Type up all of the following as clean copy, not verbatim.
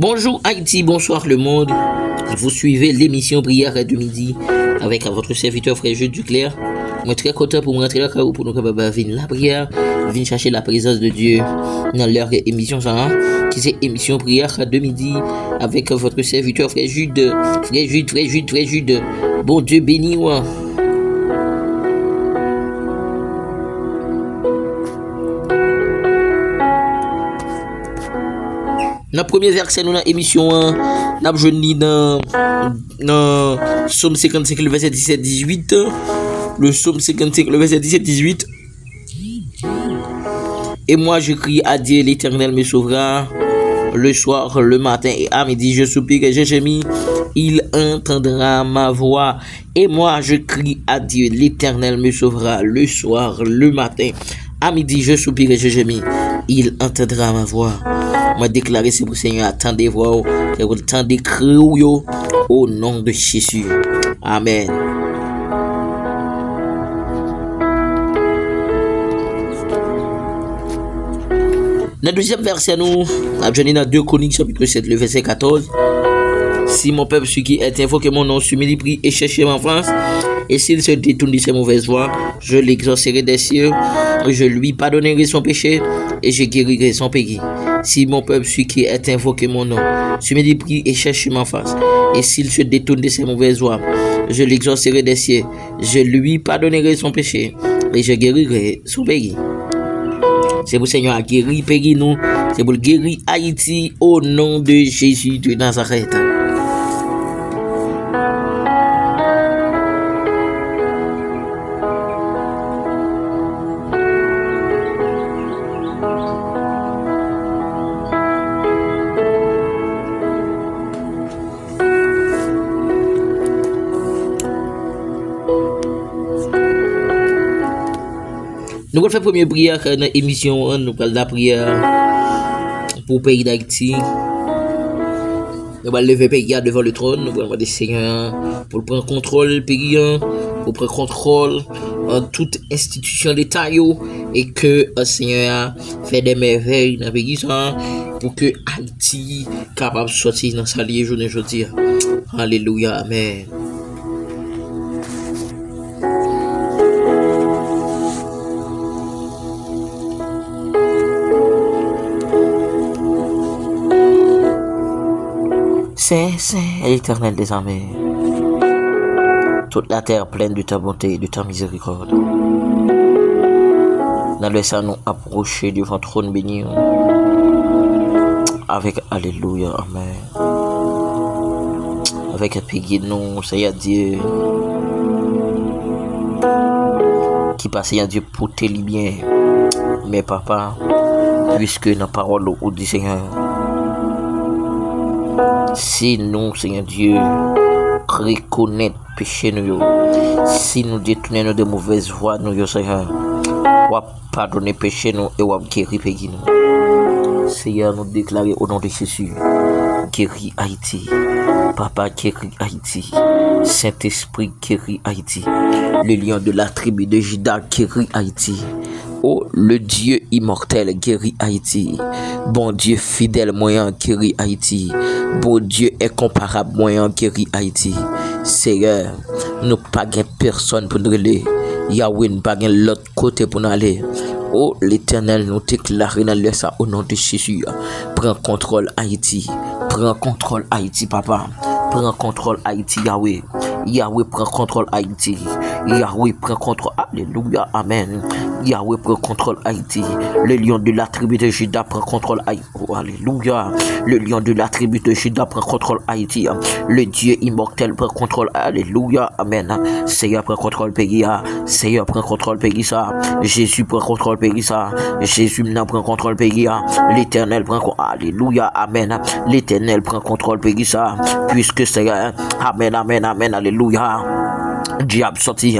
Bonjour Haïti, bonsoir le monde. Vous suivez l'émission Prière de midi avec votre serviteur Frère Jules Duclerc. Je suis très content pour rentrer là pour nous capables venir la prière, venir chercher la présence de Dieu dans leur émission qui c'est émission Prière de midi avec votre serviteur Frère Jules. Frère Jules. Bon Dieu béni moi. Dans le premier verset, nous dans l'émission, nous avons joué dans Psaume 55, le verset 17-18. Le Psaume 55, le verset 17-18. Et moi, je crie à Dieu, l'Éternel me sauvera. Le soir, le matin et à midi, je soupire et je gémis. Il entendra ma voix. Et moi, je crie à Dieu, l'Éternel me sauvera. Le soir, le matin, à midi, je soupire et je gémis. Il entendra ma voix. Moi déclarer c'est pour Seigneur, attendez voir, attendez crier au nom de Jésus. Amen. Dans le deuxième verset, nous avons dans 2 Chroniques chapitre 7, le verset 14. Si mon peuple, celui qui est invoqué mon nom, sumet prie et cherche ma face, et s'il se détourne de ses mauvaises voies, je l'exaucerai des cieux, je lui pardonnerai son péché, et je guérirai son pays. Si mon peuple, celui qui est invoqué mon nom, sumet prie et cherche ma face, et s'il se détourne de ses mauvaises voies, je l'exaucerai des cieux, je lui pardonnerai son péché, et je guérirai son pays. C'est pour le Seigneur a guéri pays nous, c'est pour guérir Haïti au nom de Jésus de Nazareth. Nous allons faire première prière dans l'émission, nous allons la prière pour le pays d'Haïti. Nous allons lever le pays devant le trône, nous allons demander Seigneur pour prendre contrôle du pays, pour prendre contrôle de toute institution d'État et que le Seigneur fait des merveilles dans le pays pour que Haïti soit capable de sortir dans sa liée journée aujourd'hui. Alléluia, amen. C'est l'Éternel des armées. Toute la terre pleine de ta bonté et de ta miséricorde. Nous laissons nous approcher du votre trône béni. Avec Alléluia, Amen. Avec un pays nous, Seigneur Dieu. Qui passe, Seigneur Dieu, pour te bien. Mais papa, puisque dans la parole du Seigneur. Si nous, Seigneur Dieu, reconnaissons péché nous, si nous détournons de mauvaises voies, nous, Seigneur, ou pardonner péché nous et ou guérir péché nous. Seigneur, nous déclarer au nom de Jésus, guéris Haïti. Papa, guéris Haïti. Saint-Esprit, guéris Haïti. Le lion de la tribu de Juda, guéris Haïti. Oh, le Dieu immortel guérit Haïti. Bon Dieu fidèle moyen guérit Haïti. Bon Dieu incomparable moyen guérit Haïti. Seigneur, nous pas personne pour nous aller. Yahweh, nous pas l'autre côté pour nous aller. Oh, l'Éternel, nous déclarons dans le ça au nom de Jésus. Prends contrôle Haïti. Prends contrôle Haïti, papa. Prends contrôle Haïti, Yahweh. Yahweh, prends contrôle Haïti. Yahweh, prends contrôle. Alléluia, amen. Yahweh, prends contrôle Haïti. Le lion de la tribu de Juda prend contrôle Haïti. Oh, alléluia. Le lion de la tribu de Juda prend contrôle Haïti. Le Dieu immortel prend contrôle. Alléluia, amen. Seigneur, prend contrôle pays. Seigneur, prend contrôle pays ça. Jésus prend contrôle pays ça. Jésus maintenant prend contrôle pays. L'Éternel prend contrôle. Alléluia, amen. L'Éternel prend contrôle pays ça. Puisque Seigneur, amen, amen, amen, alléluia. Diable sorti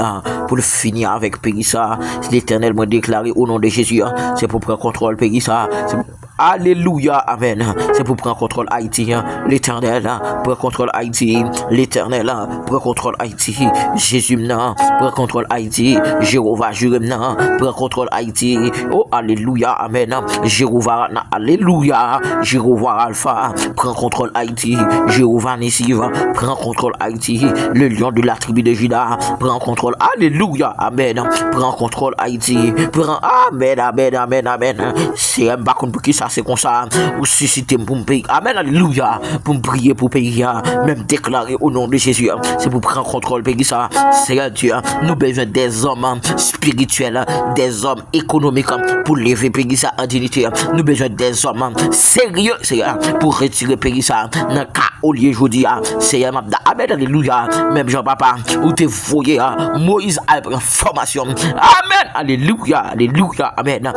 pour le finir avec Périssa. L'Éternel m'a déclaré au nom de Jésus. C'est pour prendre contrôle Périssa. Alléluia, amen. C'est pour prendre contrôle Haïti. L'Éternel prend contrôle Haïti. L'Éternel prend contrôle Haïti. Jésus maintenant prend contrôle Haïti. Jéhovah Jireh maintenant prend contrôle Haïti. Oh, alléluia, amen. Jéhovah, alléluia. Jéhovah Alpha prend contrôle Haïti. Jéhovah Nissi prend contrôle Haïti. Le lion de la tribu de Juda prend contrôle. Alléluia, amen. Prend contrôle Haïti. Prend, amen, amen, amen, amen. C'est un bacon pour qui ça c'est comme ça. Ou susciter pour me payer. Amen, alléluia. Pour me prier pour payer. Même déclarer au nom de Jésus. C'est pour prendre contrôle pays ça. C'est Dieu. Nous besoin des hommes spirituels, des hommes économiques pour lever pays ça en dignité. Nous besoin des hommes sérieux, pour retirer pays ça. Dans le cas au lieu aujourd'hui. C'est amen, alléluia. Même Jean-Papa, où t'es voyé, Moïse a pris formation. Amen, alléluia, alléluia, amen.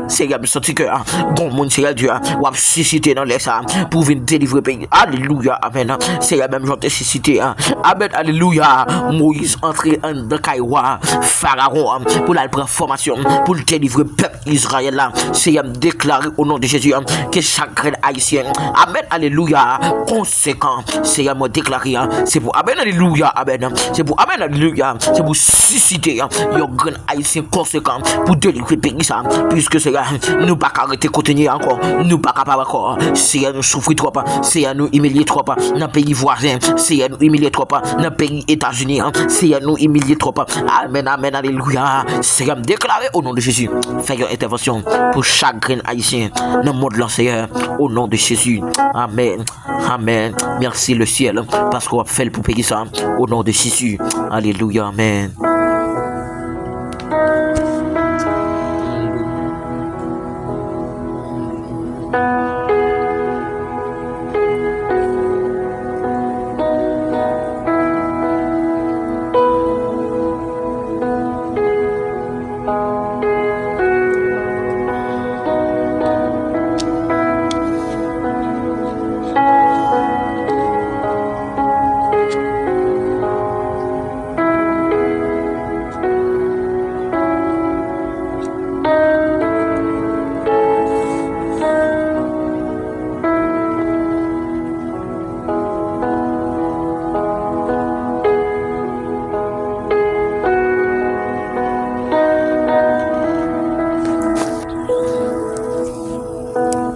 Seigneur, me senti que bon monde Seigneur Dieu ou a suscité dans les ça pour venir délivrer pays. Alléluia, amen. Seigneur même j'en suscité. Amen, alléluia. Moïse entré dans Kaïwa, Pharaon pour la prendre formation pour délivrer peuple Israël là. Seigneur déclaré au nom de Jésus que chaque grain haïtien, amen, alléluia, conséquent. Seigneur me déclaré c'est pour amen, alléluia, amen. C'est pour amen, alléluia. C'est pour susciter un grand haïtien conséquent pour délivrer pays ça. Puisque c'est nous pas arrêter continuer encore. Nous pas capable encore. C'est nous souffrir trop. C'est nous humilier trop dans pays voisin. C'est nous humilier trop dans pays États-Unis. C'est nous humilier trop. Amen, amen, alléluia. C'est déclaré au nom de Jésus. Fais une intervention pour chaque grain haïtien dans le monde Seigneur au nom de Jésus. Amen, amen. Merci le ciel parce qu'on a fait pour payer ça au nom de Jésus. Alléluia, amen.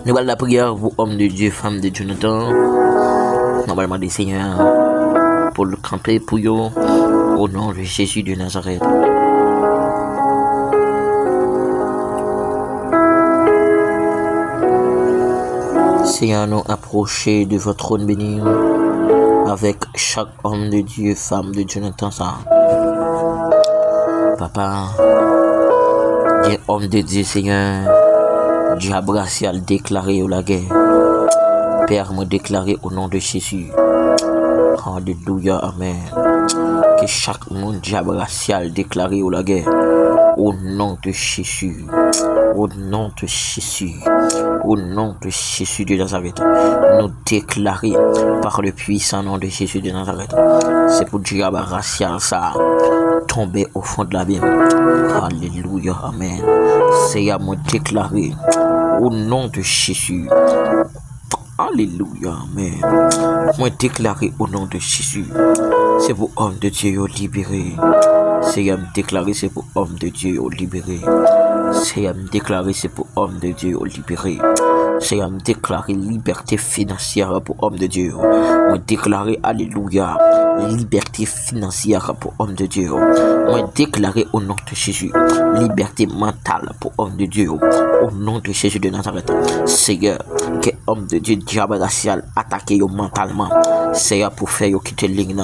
Nous allons la prière pour homme de Dieu, femme de Jonathan. Nous allons demander Seigneur pour le camper pour eux au nom de Jésus de Nazareth. Seigneur, nous approcher de votre trône béni avec chaque homme de Dieu, femme de Jonathan. Papa, Dieu, homme de Dieu, Seigneur. Diable racial déclaré au la guerre. Père me déclaré au nom de Jésus. Alléluia, amen. Que chaque monde diable racial déclaré au la guerre. Au nom de Jésus. Au nom de Jésus. Au nom de Jésus de Nazareth. Nous déclarer par le puissant nom de Jésus de Nazareth. C'est pour diable racial ça. Tomber au fond de la Bible. Alléluia, amen. Seigneur me déclarer au nom de Jésus. Alléluia, amen. Moi déclarer au nom de Jésus. C'est pour homme de Dieu libéré. Seigneur, me déclarer, c'est pour homme de Dieu au libéré. Seigneur, me déclarer, c'est pour homme de Dieu au libéré. Seigneur, me déclarer liberté financière pour homme de Dieu. Me déclarer, alléluia, liberté financière pour homme de Dieu. Me déclarer au nom de Jésus, liberté mentale pour homme de Dieu. Au nom de Jésus de Nazareth. Seigneur, que homme de Dieu, diable racial, attaqué mentalement. Seigneur, pour faire quitter ligne.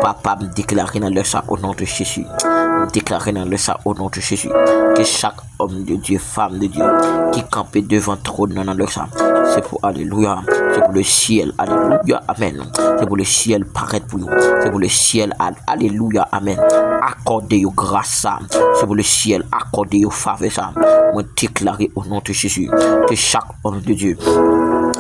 Papa, me déclarer dans le ça au nom de Jésus. Me déclarer dans le ça au nom de Jésus. Que chaque homme de Dieu, femme de Dieu, qui campait devant le trône dans le ça, c'est pour alléluia. C'est pour le ciel, alléluia, amen. C'est pour le ciel paraître pour vous. C'est pour le ciel, alléluia, amen. Accordez vous grâce ça. C'est pour le ciel, accordez vous faveur ça. Me déclarer au nom de Jésus que chaque homme de Dieu,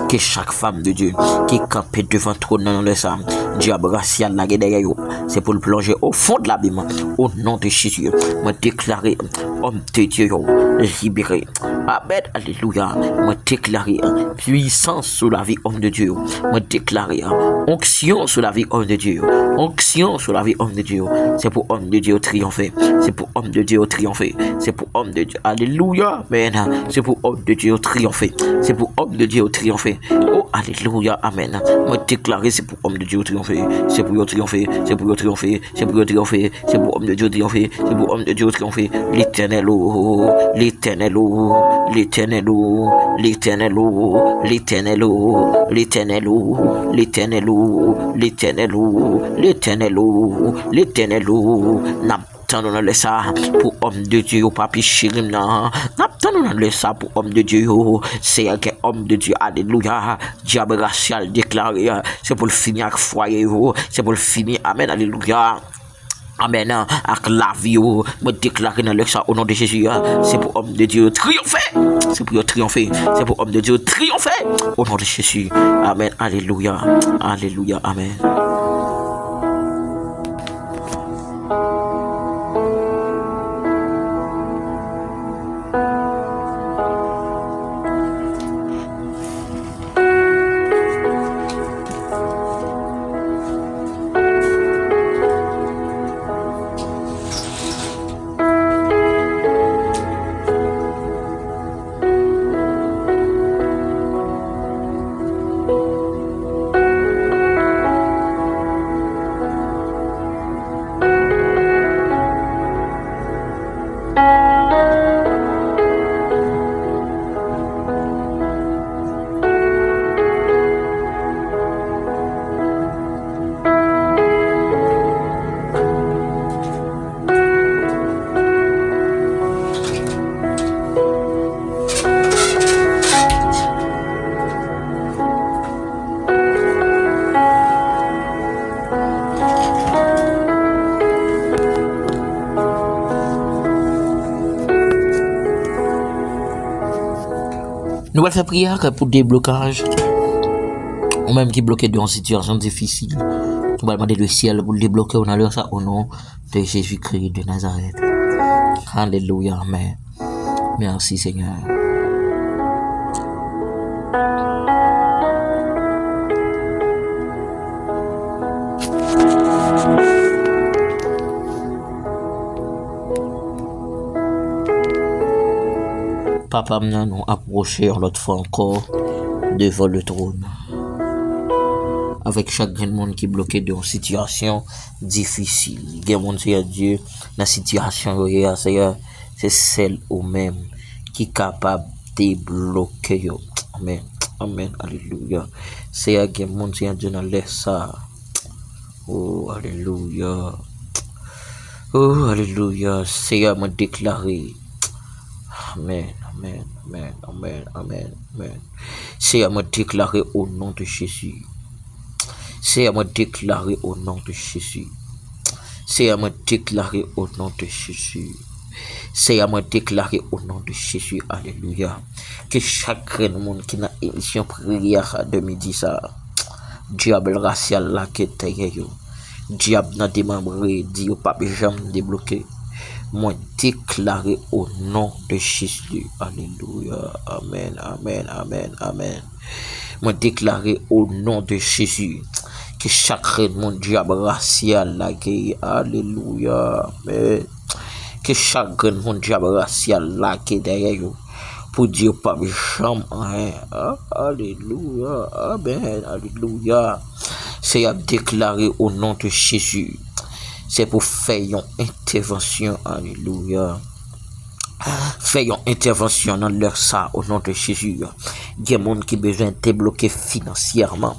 que chaque femme de Dieu qui campait devant le trône dans le sang, diable racial la derrière yo, c'est pour le plonger au fond de l'abîme. Au nom de Jésus, me déclarer homme de Dieu libéré. Amen, alléluia. Me déclarer puissance sur la vie homme de Dieu. Me déclarer onction sur la vie homme de Dieu. Onction sur la vie homme de Dieu. C'est pour homme de Dieu triompher. C'est pour homme de Dieu triompher. C'est pour homme de Dieu. Alléluia. Amen. C'est pour homme de Dieu triompher. C'est pour homme de Dieu triompher. Oh, alléluia. Amen. Me déclarer, c'est pour homme de Dieu triompher. C'est pour triompher. C'est pour triompher. C'est pour triompher. C'est pour homme de Dieu triompher. C'est pour homme de Dieu triompher. L'éternel, l'éternel, l'éternel, l'éternel, l'éternel, l'éternel, l'éternel, l'éternel, l'éternel, l'éternel, n'attendons le ça pour homme de Dieu, papi chérim nan. N'attendons le ça pour homme de Dieu. C'est un homme de Dieu, alléluia. Diable racial déclaré, c'est pour le finir avec foyer, c'est pour le finir, amen, alléluia. Amen, avec la vie, me déclarer dans le sang au nom de Jésus, c'est pour homme de Dieu triompher, c'est pour triompher, c'est pour homme de Dieu triompher, au nom de Jésus, amen, alléluia, alléluia, amen. Nous allons faire prière pour déblocage. Ou même qui bloqué dans une situation difficile. Nous allons demander le ciel pour le débloquer. On a l'air ça au nom de Jésus-Christ de Nazareth. Alléluia. Amen. Merci Seigneur. Papa, nous approcher l'autre fois encore devant le trône. Avec chaque monde qui est bloqué dans une situation difficile. Il y a monde Seigneur Dieu, la situation c'est celle ou même qui est capable de bloquer. Amen. Amen. Alléluia. Seigneur, il y a monde Seigneur Dieu dans l'air ça. Oh, alléluia. Oh, alléluia. Seigneur m'a déclaré. Amen. Amen, amen, amen, amen, amen. Seigneur me déclarer au nom de Jésus. Seigneur me déclarer au nom de Jésus. Seigneur me déclarer au nom de Jésus. Seigneur me déclarer au nom de Jésus. Alléluia. Que chaque monde qui n'a émission prière de midi ça. Diable racial là qui est yo. Diable n'a démembré, dit au pape jamais débloqué. Moi déclaré au nom de Jésus. Alléluia. Amen, amen, amen, amen. Moi déclaré au nom de Jésus Que chaque reine mon diable racial là, alléluia, mais que chaque reine mon diable racial là, qui est derrière vous, pour dire pas jamais, alléluia, amen, alléluia. C'est à déclarer au nom de Jésus. C'est pour faire une intervention, alléluia. Faisons intervention dans leur ça au nom de Jésus. Il y a des gens qui ont besoin de débloquer financièrement.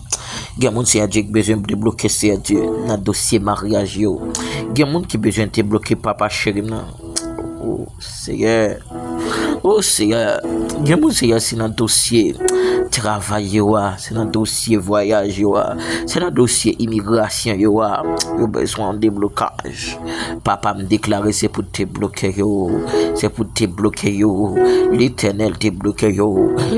Il y a des gens qui ont besoin de débloquer dans le dossier mariage. Il y a des gens qui ont besoin de débloquer papa chéri. Oh Seigneur. Oh Seigneur. Il y a des gens qui dans le dossier travail, c'est dans le dossier voyage, c'est dans le dossier immigration, il y a besoin de déblocage. Papa me déclarer c'est pour te bloquer, c'est pour te bloquer, l'Éternel te bloquer,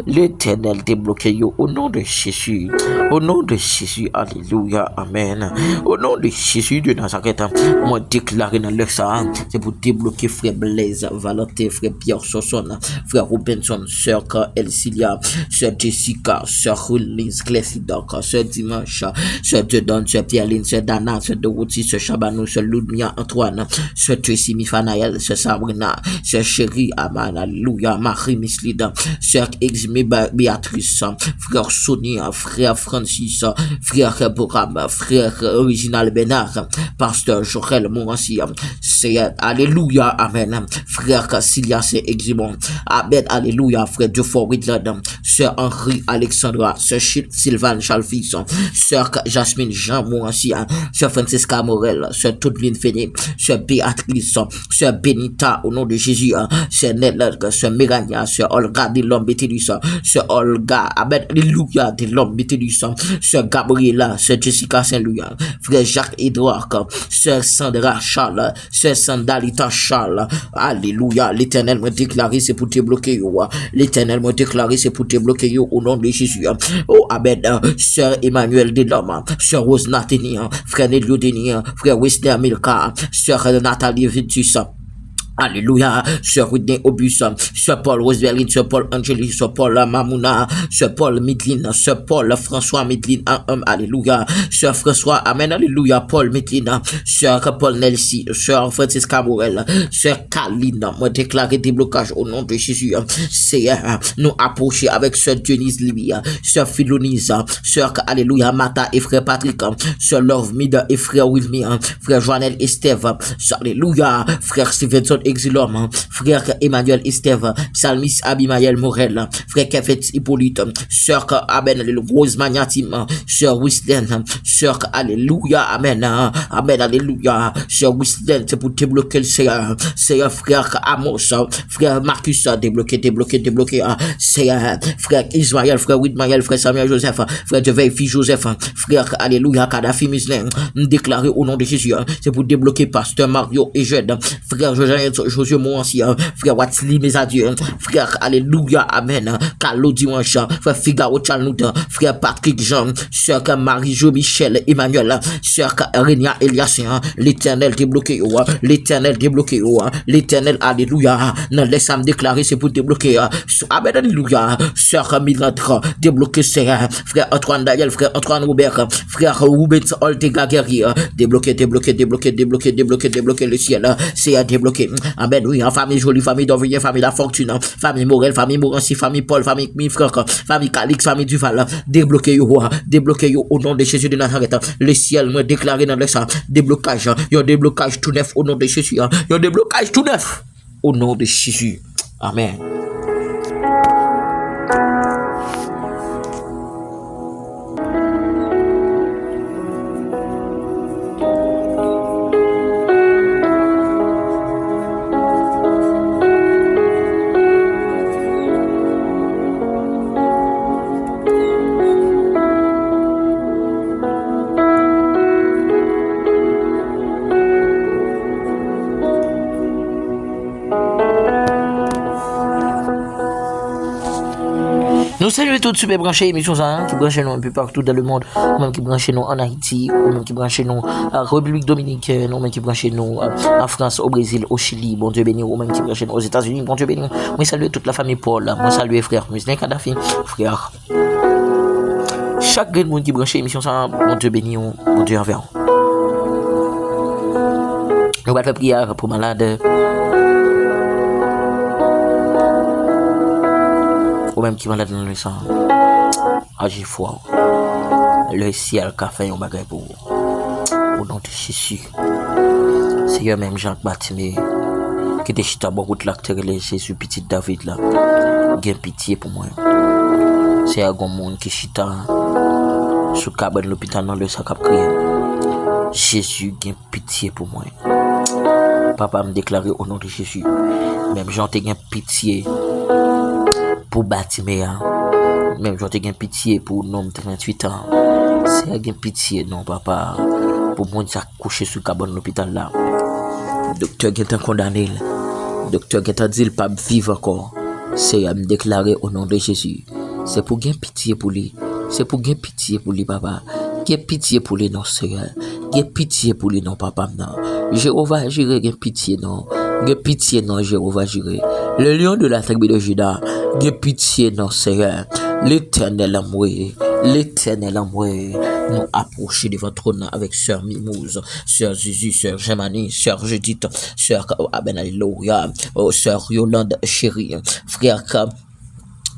l'Éternel te bloquer, au nom de Jésus, au nom de Jésus, alléluia, amen. Au nom de Jésus de Nazareth, moi déclarer dans leur ça, c'est pour débloquer frère Blaise, Valentin, frère Pierre Sosson, frère Robinson, sœur Elcilia, sœur Jessica, sœur Lise Clessidok, sœur Dimanche, sœur Dedon, sœur Pierre-Line, sœur Dana, sœur Dorothy, sœur Chabanou, sœur Ludmia Antoine, sœur Tracy Mifanael, sœur Sabrina, sœur Chérie Aman, alléluia, Marie Mislida, sœur Exmé Béatrice, frère Sonia, frère Francis, frère Boram, frère Original Bénard, pasteur Jorel Morancy, c'est alléluia, amen, frère Cassilia, c'est Eximon, amen, alléluia, frère Dufour Whitland, sœur Henri Alexandra, sœur Sylvain Chalfis, sœur Jasmine Jean Morancy, sœur Francisca Morel, sœur Toudeline Féné, sœur Béatrice, sœur Benita, au nom de Jésus, sœur Nella, sœur Mérania, sœur Olga de l'homme Bétélus, sœur Olga, amen, alléluia, de l'homme Bétélus, sœur Gabriela, sœur Jessica Saint-Louis, frère Jacques Edouard, sœur Sandra Charles, sœur Sandalita Charles, alléluia, l'Éternel m'a déclaré c'est pour te bloquer, l'Éternel m'a déclaré c'est pour te bloquer au nom de Jésus. Oh amen, sœur Emmanuel Delhomme, sœur Rose Nathalie, frère Nelio Denis, frère Wesley Milka, sœur Nathalie Vitus. Alléluia, sœur Whitney Obus, sœur Paul Roseberlin, sœur Paul Angeli, sœur Paul Mamouna, sœur Paul Midlin, sœur Paul François Midlin, alléluia, sœur François, amen, alléluia, Paul Midlin, sœur Paul Nelsi, sœur Francisca Morel, sœur Kaline, moi déclaré déblocage au nom de Jésus, Seigneur, nous approcher avec sœur Denise Livia, sœur Philonise, sœur, alléluia, Mata et frère Patrick, sœur Love Mid et frère Wilmy, frère Joannel et Steve, alléluia, frère Stevenson Exilom, frère Emmanuel Esteve, psalmiste Abimaël Morel, frère Kefet Hippolyte, sœur Amen, le Rose Magnatim, sœur Wisden, sœur Alléluia, Amen, Amen, Alléluia, sœur Wisden, c'est pour débloquer le Seigneur, Seigneur, frère Amos, frère Marcus, débloquer, Seigneur, frère Ismaël, frère Widmaël, frère Samuel Joseph, frère Devey, fils Joseph, frère Alléluia, Kadhafi Mislin, déclaré au nom de Jésus, c'est pour débloquer pasteur Mario et Jeune, frère Josué Morancy, frère Watsli, mes adieux, frère Alléluia, Amen, Carlo Dimanche, frère Figaro Chalnouda, frère Patrick Jean, sœur Marie-Jo Michel Emmanuel, sœur Renia Eliassin, l'Éternel débloqué, l'Éternel débloqué, l'Éternel, Alléluia, non laisse me déclarer, c'est pour débloquer, Amen, Alléluia, sœur Milantre, débloqué, frère Antoine Daniel, frère Antoine Robert, frère Rubens Oltega Guerrier, débloqué le ciel, c'est à débloquer. Amen, oui, en famille jolie, famille d'Orvigné, famille La Fortune, famille Morel, famille Morancy, famille Paul, famille Mifreur, famille Calix, famille Duval, débloquez yo au nom de Jésus de Nazareth. Le ciel me déclaré dans le sang, déblocage, yon déblocage tout neuf au nom de Jésus, yon déblocage tout neuf au nom de Jésus. Amen. Nous saluons tous super branchés émissions qui branchent nous un peu partout dans le monde, ou même qui branchent nous en Haïti, ou même qui branchent nous en République Dominicaine, ou même qui branchent nous en France, au Brésil, au Chili, bon Dieu béni, ou même qui branchent nous aux États-Unis, bon Dieu béni. Moi saluer toute la famille Paul, moi saluer frère Muslin Kadhafi, frère chaque monde qui branche émission ça, mon Dieu béni, mon Dieu envers. Nous allons faire prière pour malade. Ou même qui malade dans le sang. Agis fort. Le ciel qui a fait un bagage pour vous. Au nom de Jésus. Seigneur, même Jean-Baptiste, qui était chita bon route là, qui était Jésus, petit David là. Gain pitié pour moi. C'est un monde qui chita sous cabane l'hôpital dans le sac à crier. Jésus, gain pitié pour moi. Papa me déclarait au nom de Jésus. Même Jean te gain pitié pour Batimea. Même Jean te gain pitié pour un homme de 28 ans. C'est gain pitié, non, papa. Pour moi, qui a couché sous cabane l'hôpital là. Docteur qui est condamné. Docteur qui a dit qu'il ne peut pas vivre encore. C'est à me déclarer au nom de Jésus. C'est pour gagner pitié pour lui. C'est pour gagner pitié pour lui, papa. Gagner pitié pour lui, non, Seigneur. Gagner pitié pour lui, non, papa, non. Jéhovah, j'irai, gagner pitié, non. Gagner pitié, non, Jéhovah, j'irai. Le lion de la tribu de Juda. Gagner pitié, non, Seigneur. L'éternel amour. L'éternel amour. Nous approcher de votre trône avec sœur Mimouze, sœur Zuzu, sœur Germanie, sœur Judith, sœur Aben Alléluia, sœur Yolande chérie, frère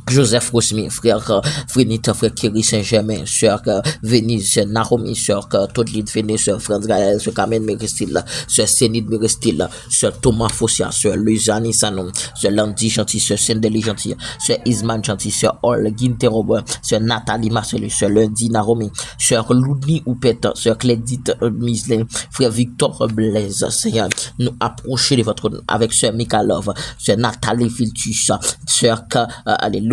Joseph Rosmi, frère Frénita, frère Kiri Saint-Germain, sœur Venise, sœur Naomi, sœur Todlid Véné, sœur Franz Gaël, sœur Carmen Mérestil, sœur Sénide Mérestil, sœur Thomas Fossia, sœur Luzani Sanon, sœur Landy Gentil, sœur Sendeli Gentil, sœur Isman Gentil, sœur Olguine Terobo, sœur Nathalie Marcellus, sœur Lundi Naomi, sœur Loudni Oupette, sœur Clédite Mislin, frère Victor Blaise, Seigneur, nous approcher de votre avec sœur Mikalov, sœur Nathalie Filtus, sœur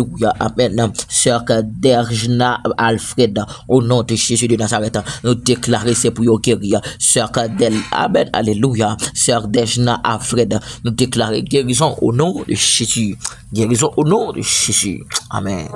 Alléluia. Amen. Sœur Derjna Alfred, au nom de Jésus de Nazareth, nous déclarer c'est pour vous guérir. Sœur Del, Amen. Alléluia. Sœur Derjna Alfred, nous déclarer guérison au nom de Jésus. Guérison au nom de Jésus. Amen.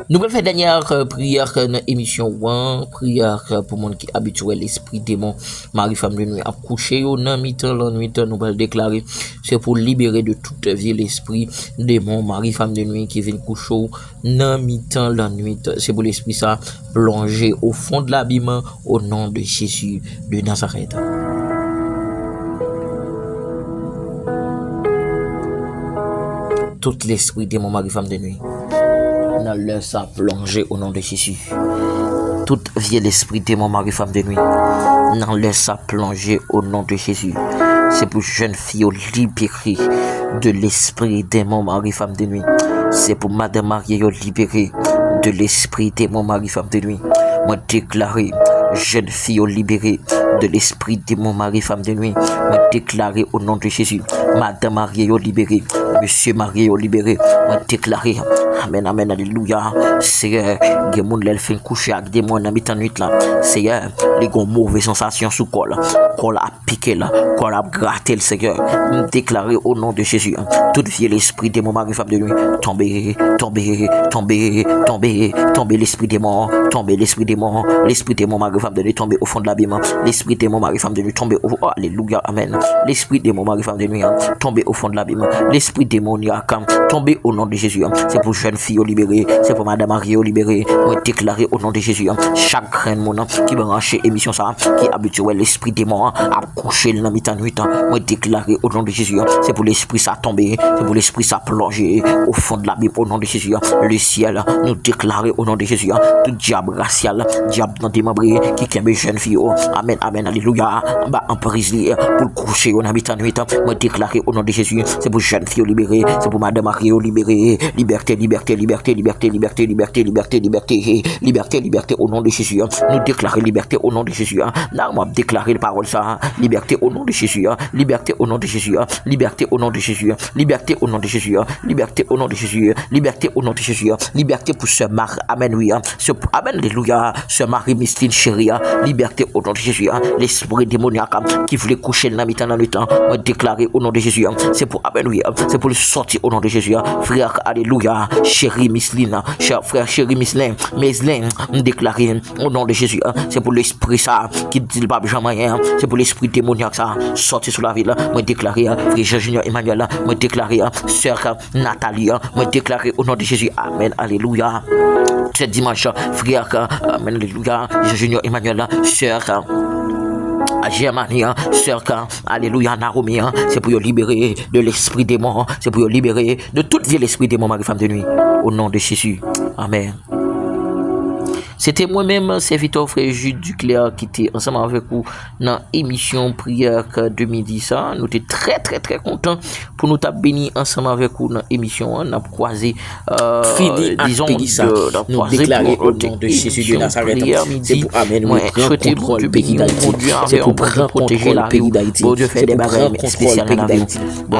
Nous allons faire dernière prière dans l'émission 1, prière pour mon qui habituel l'esprit démon, Marie-Femme de nuit, accouché au non mi-temps, la nuit, nous allons déclarer, c'est pour libérer de toute vie l'esprit démon, Marie-Femme de nuit qui vient coucher au non mi-temps, la nuit, c'est pour l'esprit ça, plonger au fond de l'abîme au nom de Jésus de Nazareth. Tout l'esprit démon, Marie-Femme de nuit. Dans leur ça plongé au nom de Jésus. Toute vie l'esprit démon Marie-Femme de nuit. Dans leur ça plongé au nom de Jésus. C'est pour jeune fille libérée de l'esprit démon Marie-Femme de nuit. C'est pour Madame Marie libérée de l'esprit démon Marie-Femme de nuit. Moi déclaré jeune fille libérée de l'esprit démon Marie-Femme de nuit. Moi déclaré au nom de Jésus. Madame Marie libérée. Monsieur Marie libéré. Moi déclaré. Amen, amen, alléluia. Seigneur, les gens qui font coucher avec des gens dans la nuit là. Seigneur, les gens mauvaises sensations sous col. Col a piqué là. Col a gratté le Seigneur. Déclaré au nom de Jésus. Toute vie l'esprit démon Marie-Femme de nuit. Tombez, tombez, tombez, tombez, tombez l'esprit démon. Tombez l'esprit démon. L'esprit démon Marie-Femme de nuit. Tombez au fond de l'abîme. L'esprit démon Marie-Femme de nuit. Tombez au oh, alléluia, amen. L'esprit démon Marie-Femme de nuit. Tombez au fond de l'abîme. L'esprit démoniaque. Tombez au nom de Jésus. C'est pour jeune fille libérée, c'est pour Madame Marie libérée. Moi déclarer au nom de Jésus, chaque grain mon qui branche émission ça, qui habituel l'esprit démon à coucher dans mi-temps nuit. Moi déclarer au nom de Jésus, c'est pour l'esprit ça tomber, c'est pour l'esprit ça plonger au fond de la Bible au nom de Jésus. Le ciel nous déclarer au nom de Jésus, tout diable racial, diable dans des membres qui aime jeune fille. Amen, amen, alléluia. En prise pour coucher au mi-temps nuit. Moi déclarer au nom de Jésus, c'est pour jeune fille libérée, c'est pour Madame Marie libérée, liberté, liberté, liberté, liberté, liberté, liberté, liberté, liberté, liberté, liberté au nom de Jésus. Nous déclarons liberté au nom nom de Jésus. Là, on va déclarer la parole ça. Liberté au nom de Jésus. Liberté au nom de Jésus. Liberté au nom de Jésus. Liberté au nom de Jésus. Liberté au nom de Jésus. Liberté au nom de Jésus. Liberté pour ce mari. Amen, oui. Amen, alléluia. Ce mari, Mistine chérie. Liberté au nom de Jésus. L'esprit démoniaque qui voulait coucher le mi-temps dans le temps. On va déclarer au nom de Jésus. C'est pour Amen, oui. C'est pour le sortir au nom de Jésus. Frère, alléluia. Chérie, Misline. Cher frère, chérie, Mislin. Meslin, déclarer au nom de Jésus. C'est pour l'esprit ça qui dit le pape jamais. C'est pour l'esprit démoniaque ça. Sortir sur la ville. Moi déclarer, frère Junior Emmanuel. Moi déclarer, sœur Nathalie. Moi déclarer au nom de Jésus. Amen. Alléluia. Ce dimanche, frère, amen. Alléluia. Junior Emmanuel, sœur. Germanie, sœur, alléluia, Naomi, c'est pour libérer de l'esprit démon, c'est pour libérer de toute vie l'esprit démon, mari, femme de nuit, au nom de Jésus. Amen. C'était moi-même, serviteur frère Jules Duclerc, qui était ensemble avec vous dans l'émission Prière 2010. Nous étions très contents pour nous taper béni ensemble avec vous dans l'émission. On a croisé, disons, nous déclarer au nom de Jésus de Nazareth. C'est pour Amen, oui, prendre contrôle du pays d'Haïti. C'est pour prendre contrôle du pays d'Haïti. C'est pour prendre contrôle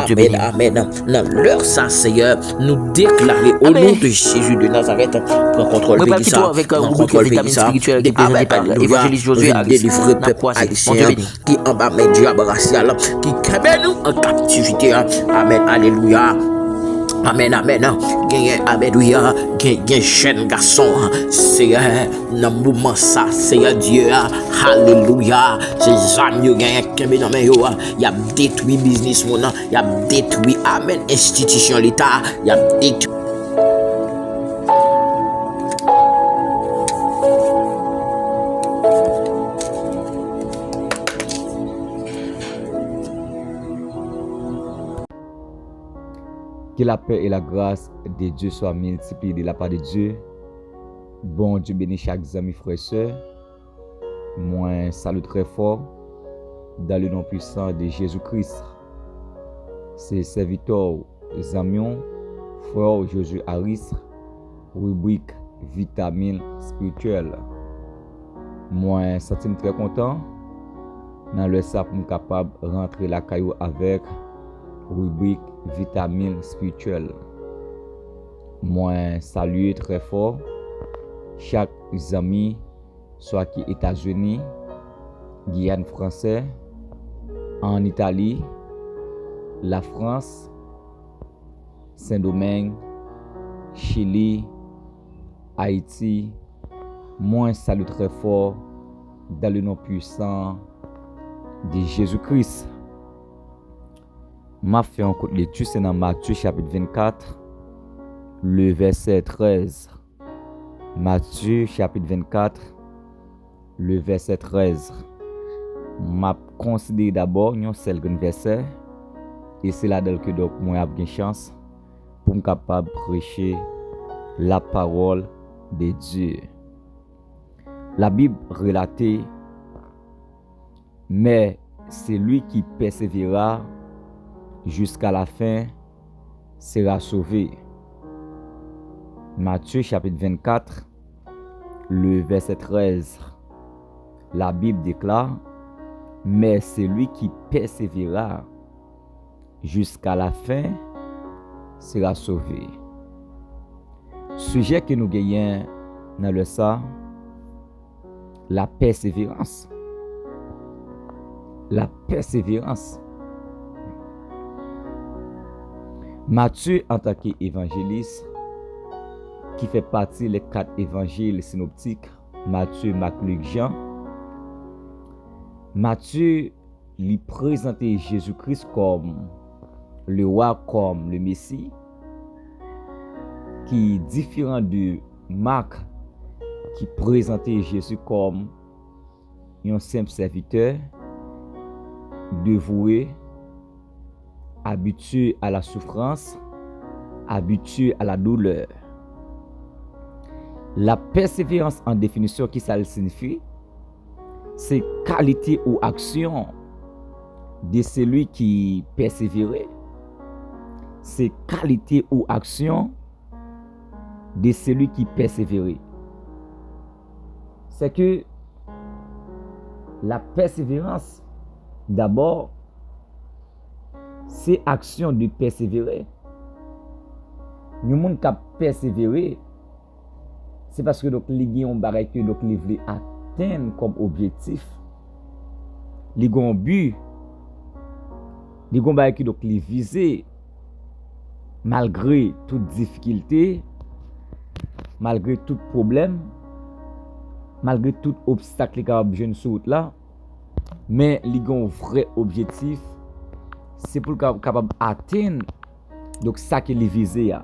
du pays d'Haïti. Amen. Dans l'heure, ça, Seigneur, nous déclarer au nom de Jésus de Nazareth. Prends contrôle du pays d'Haïti. Vitamine spirituelle qui présente par l'évangéliste Josué délivrer peuple haïtien qui en bas met diable racial qui kebe nous en captivité. Amen, alléluia. Amen, amen. Alléluia. Gagne jeune garçon. C'est dans moment ça, c'est Dieu. Alléluia. Ces amis gagne kebe dans mes yo. Il a détruit business mon, il a détruit amen institution l'état, il a détruit Que la paix et la grâce de Dieu soient multipliées de la part de Dieu. Bon Dieu bénit chaque ami, frère et soeur. Moi, salue très fort dans le nom puissant de Jésus-Christ. C'est serviteur Zamion, frère Josué Harris, rubrique vitamine spirituelle. Moi, je suis très content. Dans le sac, je suis capable de rentrer la caillou avec rubrique vitamine spirituelle. Moi, salue très fort chaque ami, soit qui États-Unis, Guyane français, en Italie, la France, Saint-Domingue, Chili, Haïti. Moi, salue très fort dans le nom puissant de Jésus-Christ. M'a fait un coup de lecture, c'est dans Matthieu chapitre 24, le verset 13. Matthieu chapitre 24, le verset 13. M'a considéré d'abord un seul verset, et c'est là-dedans que donc moi j'ai une chance pour me capable de prêcher la parole de Dieu. La Bible relate, mais c'est lui qui persévérera jusqu'à la fin sera sauvé. Matthieu chapitre 24, le verset 13. La Bible déclare, mais celui qui persévérera jusqu'à la fin sera sauvé. Sujet que nous gagnons dans le ça, la persévérance. La persévérance. Matthieu, en tant qu'évangéliste, qui fait partie des 4 évangiles synoptiques, Matthieu, Marc, Luc, Jean, Matthieu lui présentait Jésus-Christ comme le roi, comme le Messie, qui est différent de Marc, qui présentait Jésus comme un simple serviteur, dévoué, habitué à la souffrance, habitué à la douleur. La persévérance en définition, qui ça signifie? C'est qualité ou action de celui qui persévère. C'est qualité ou action de celui qui persévère. C'est que la persévérance, d'abord, c'est action de persévérer. Nous monde qui persévérer, c'est parce que donc les gens ont que donc les veulent atteindre comme objectif. Les gens ont but, les gens ont donc les viser malgré toute difficulté, malgré tout problème, malgré tout obstacle qui est jeune sur route là, mais les gens ont un vrai objectif, c'est pour capable atteindre donc ça que les viser.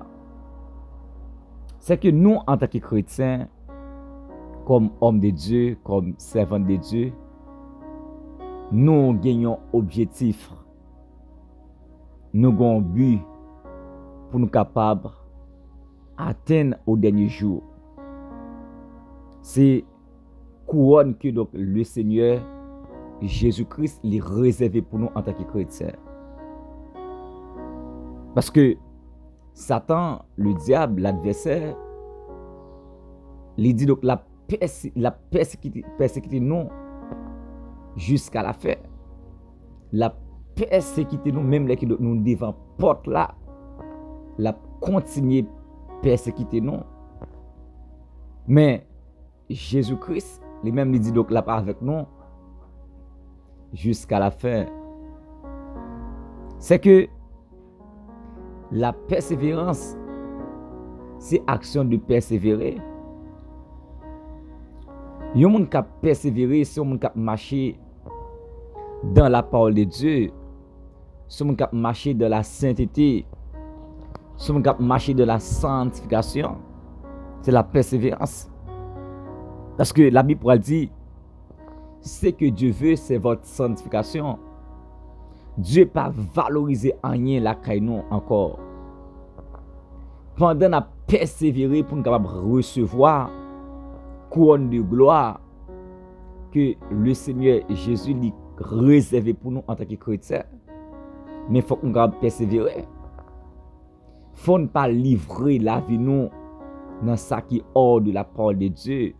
C'est que nous en tant que chrétiens, comme hommes de Dieu, comme servants de Dieu, nous gagnons objectif, nous avons un but pour nous capables atteindre au dernier jour. C'est couronne que donc le Seigneur Jésus-Christ les réservé pour nous en tant que chrétiens. Parce que Satan, le diable, l'adversaire, il dit donc la persécuter nous jusqu'à la fin. La persécuter nous, même les qui nous devant porte là, la continuer persécuter nous. Mais Jésus-Christ, lui-même, il dit donc là avec nous jusqu'à la fin. C'est que la persévérance, c'est action de persévérer. Yon moun qui persévérer, c'est un moun qui marcher dans la parole de Dieu. C'est un moun qui marcher dans la sainteté. C'est un moun qui marcher dans la sanctification. C'est la persévérance. Parce que la Bible dit, ce que Dieu veut, c'est votre sanctification. Dieu pas valoriser rien la caille encore. Pendant la persévérer pour nous capable recevoir couronne de gloire que le Seigneur Jésus lui réservé pour nous en tant que chrétiens. Mais il faut qu'on capable persévérer. Faut ne pas livrer la vie nous dans ça qui est hors de la parole de Dieu.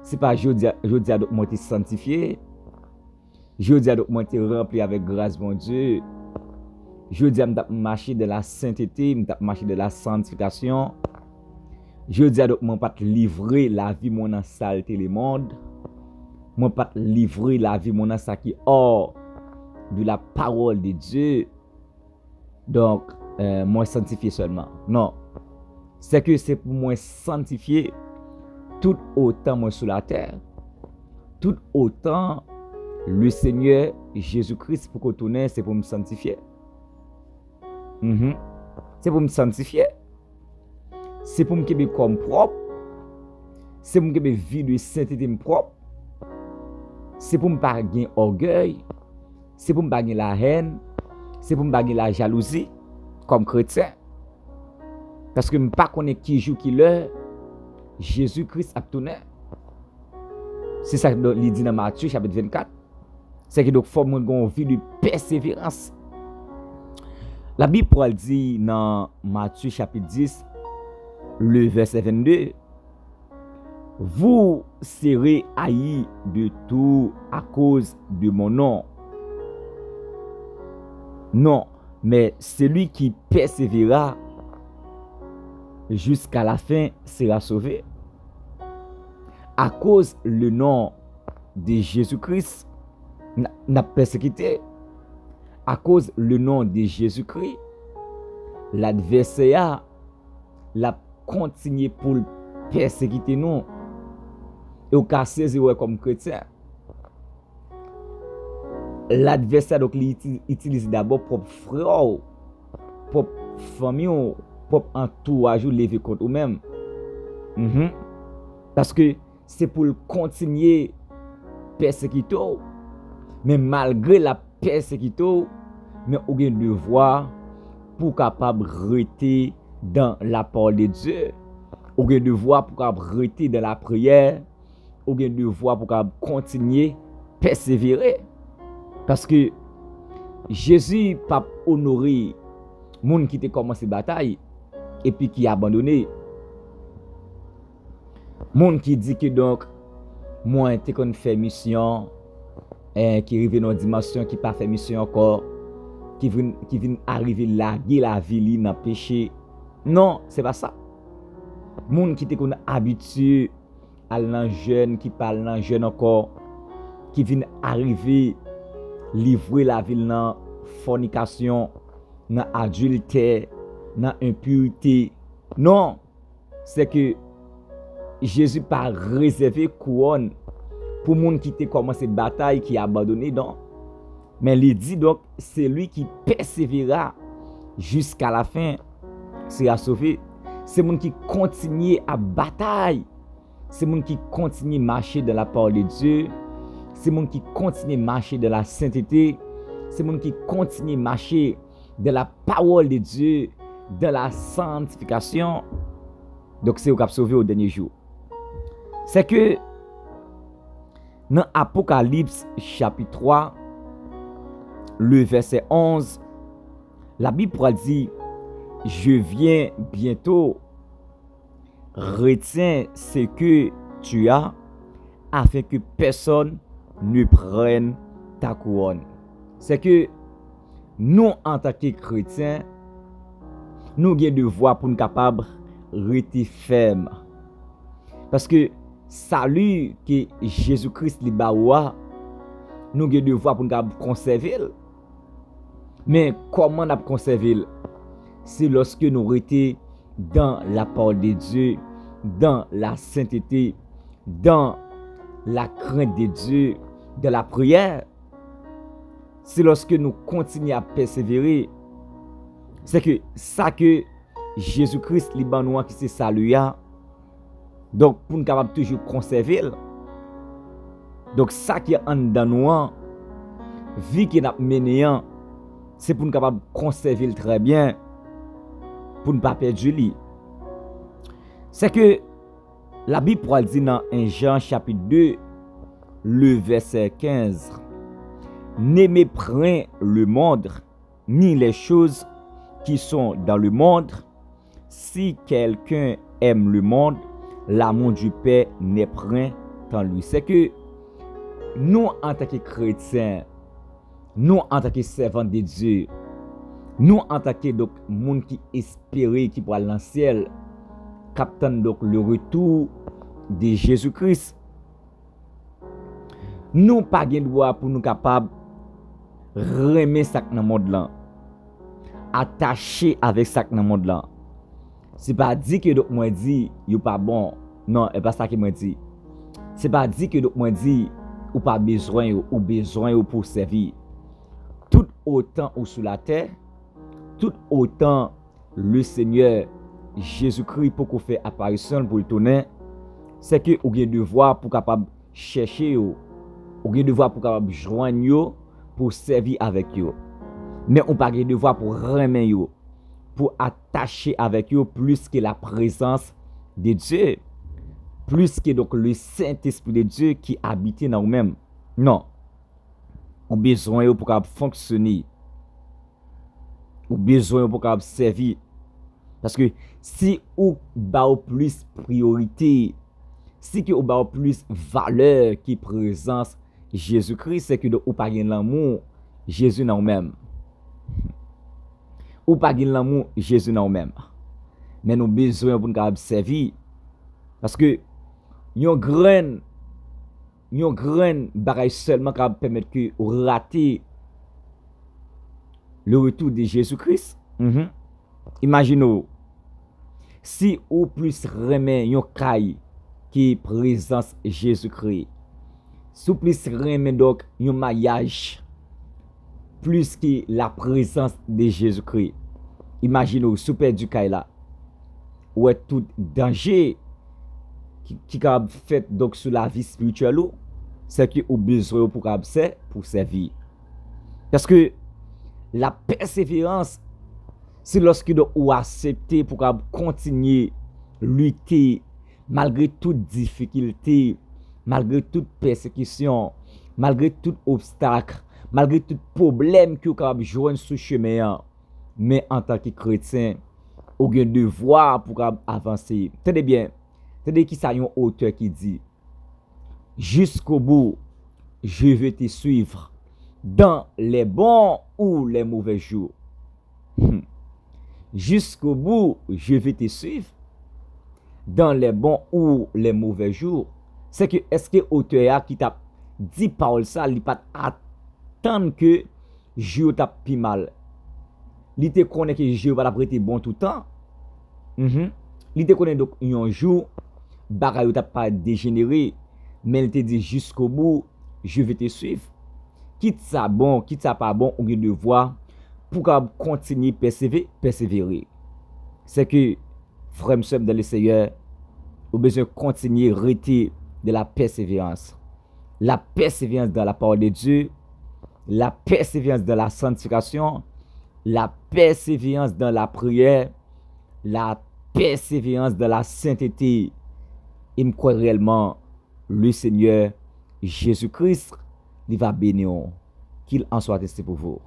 C'est pas je dis à donc moi sanctifié. Je dis à donc moi rempli avec grâce bon Dieu. Je dis à marcher de la sainteté, marcher de la sanctification. Je dis à donc moi pas livrer la vie mon dans saleté le monde. Moi pas livrer la vie mon dans ça qui hors de la parole de Dieu. Donc moi sanctifier seulement. Non. C'est que c'est pour moi sanctifier tout autant moi sur la terre. Tout autant le Seigneur Jésus-Christ pour qu'on tourne, c'est pour me sanctifier. C'est pour me sanctifier. C'est pour me garder comme propre. C'est pour me garder vie de sainteté propre. C'est pour me pas gagner orgueil. C'est pour me pas gagner la haine. C'est pour me pas gagner la jalousie comme chrétien. Parce que je ne sais pas qui joue qui l'heure. Jésus-Christ a tourné. C'est ça qu'il dit dans Matthieu chapitre 24. C'est que donc faut une vie de persévérance. La Bible dit dans Matthieu chapitre 10, le verset 22, vous serez haïs de tout à cause de mon nom. Non, mais celui qui persévérera jusqu'à la fin sera sauvé. À cause le nom de Jésus-Christ n'a persécuté. À cause le nom de Jésus-Christ, l'adversaire l'a continué pour persécuter nous. Et au cas saisir comme chrétien. L'adversaire donc utilise d'abord propre frère, propre famille, propre entourage lever contre eux-mêmes. Parce que c'est pour continuer persécuter. Mais malgré la persécution, mais on a un devoir pour capable rester dans la parole de Dieu. On a un devoir pour capable rester dans la prière. On a un devoir pour capable continuer persévérer. Parce que Jésus pas honoré monde qui a commencé la bataille et puis qui a abandonné. Monde qui dit que donc moi t'ai qu'on fait mission, qui arrive dans une dimension qui pas fait mission encore, qui vient arriver larguer la vie dans péché. Non, c'est pas ça. Moun qui te qu'on habitué à l'an jeune, qui parle l'an jeune encore, qui vient arriver livrer la vie dans fornication, dans adultère, dans impureté. Non, c'est que Jésus pas réservé couronne pour moun qui te commencé bataille qui a abandonné, non. Mais il dit donc c'est lui qui persévérera jusqu'à la fin sera sauvé. C'est moun qui continue à bataille. C'est moun qui continue à marcher dans la parole de Dieu. C'est moun qui continue à marcher dans la sainteté. C'est moun qui continue à marcher dans la parole de Dieu, dans la sanctification. Donc c'est au cap sauvé au dernier jour. C'est que dans Apocalypse chapitre 3, le verset 11, la Bible dit, je viens bientôt, retiens ce que tu as, afin que personne ne prenne ta couronne. C'est que nous, en tant que chrétiens, nous avons devoir pour nous capables de rester fermes. Parce que salut que Jésus-Christ li baoua, nous avons devoir pour nous capables conserver. Mais comment nous conserver? C'est lorsque nous restons dans la parole de Dieu, dans la sainteté, dans la crainte de Dieu, dans la prière. C'est lorsque nous continuons à persévérer. C'est que ça que Jésus-Christ libanois qui c'est salut. Donc pour nous capable toujours conserver. Donc ça qui est en dedans nous, vie qui n'a mené, c'est pour nous capable conserver très bien, pour ne pas perdre lui. C'est que la Bible dit dans 1 Jean chapitre 2, le verset 15, n'aimez point le monde, ni les choses qui sont dans le monde. Si quelqu'un aime le monde, l'amour du Père n'est point en lui. C'est que nous, en tant que chrétiens, nous, en tant que servants de Dieu, nous, en tant que donc monde qui espérait qui pour aller dans le ciel, captant donc le retour de Jésus-Christ, nous pas de droit pour nous capables remettre ça dans le monde là, attaché avec ça dans le monde là. C'est pas dit que donc moi dit yo pas bon, non, c'est pas ça que moi dit. C'est pas dit que donc moi dit ou pas besoin ou besoin pour servir. Tout autant ou sous la terre, tout autant le Seigneur Jésus-Christ pour qu'on fait apparition pour le tourner, c'est que ou avez devoir pour capable chercher ou avez devoir pour capable joindre yo pour servir avec yo. Mais on pas devoir pour remettre yo, pour attacher avec yo plus que la présence de Dieu, plus que donc le Saint-Esprit de Dieu qui habite dans nous-mêmes. Non. On besoin yo pour capable fonctionner. On besoin pour capable servir. Parce que si on ba plus priorité, si que on ba plus valeur qui présence Jésus-Christ, c'est que ou pas gen l'amour Jésus dans nous-mêmes. Ou pas gen l'amour Jésus dans nous-mêmes. Mais nous besoin pour nous capable servir. Parce que yon grain bagay seulement capable permettre que rater le retour de Jésus-Christ. Imaginez si ou plus remet yon kay qui présence Jésus-Christ. Si ou plus remet donc yon mariage plus que la présence de Jésus-Christ. Imaginez si ou perdu kay là. Ou est tout danger qui a fait donc sur la vie spirituelle, c'est que au besoin pour servir. Parce que la persévérance, c'est lorsque vous acceptez pour continuer à lutter malgré toute difficulté, malgré toute persécution, malgré tout obstacle, malgré tout problème que vous avez joindre sur le chemin. Mais en tant que chrétien, vous avez un devoir pour avancer. Tenez bien. C'est-à-dire qu'il y a un auteur qui dit jusqu'au bout, je vais te suivre dans les bons ou les mauvais jours. Jusqu'au bout, je vais te suivre dans les bons ou les mauvais jours. C'est que, est-ce que l'auteur qui t'a dit parole ça, il pas attendre que jour t'a pi mal. Il te connaît que jour va prêter bon tout le temps. Il te connaît donc un jour, bagay t'a pas dégénéré, mais il te dit jusqu'au bout, je vais te suivre. Quitte ça bon, quitte ça pas bon, on a devoir pour continuer persévérer. C'est que, frère et sœur dans le Seigneur, on a besoin de continuer à rester de la persévérance. La persévérance dans la parole de Dieu, la persévérance dans la sanctification, la persévérance dans la prière, la persévérance dans la sainteté. Et me crois réellement, le Seigneur Jésus-Christ, il va bénir, qu'il en soit testé pour vous.